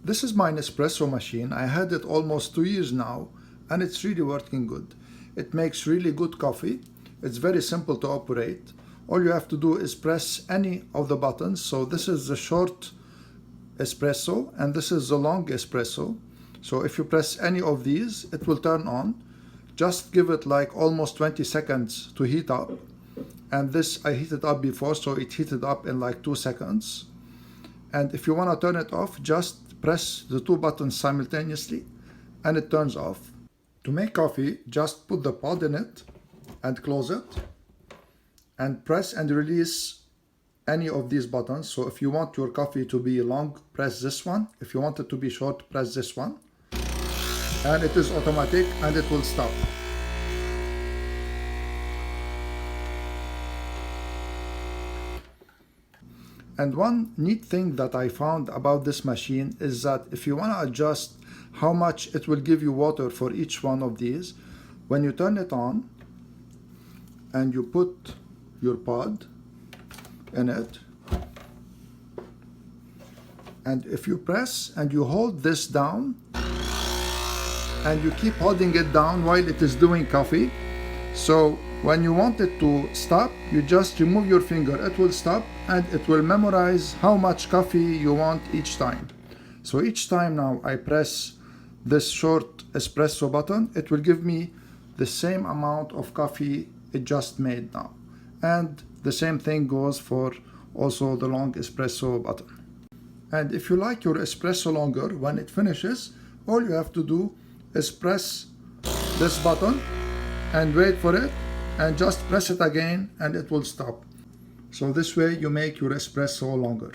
This is my Nespresso machine. I had it almost 2 years now, and it's really working good. It makes really good coffee. It's very simple to operate. All you have to do is press any of the buttons. So this is the short espresso and this is the long espresso. So if you press any of these, it will turn on. Just give it like almost 20 seconds to heat up. And this, I heated up before, so it heated up in like 2 seconds. And if you want to turn it off, just press the 2 buttons simultaneously and it turns off. To make coffee, just put the pod in it and close it and press and release any of these buttons. So if you want your coffee to be long, press this one. If you want it to be short, press this one. And it is automatic and it will stop. And one neat thing that I found about this machine is that if you want to adjust how much it will give you water for each one of these, when you turn it on and you put your pod in it, and if you press and you hold this down and you keep holding it down while it is doing coffee, so when you want it to stop, you just remove your finger, it will stop and it will memorize how much coffee you want each time. So each time now I press this short espresso button, it will give me the same amount of coffee it just made now. And the same thing goes for also the long espresso button. And if you like your espresso longer, when it finishes, all you have to do is press this button and wait for it and just press it again and it will stop. So this way you make your espresso longer.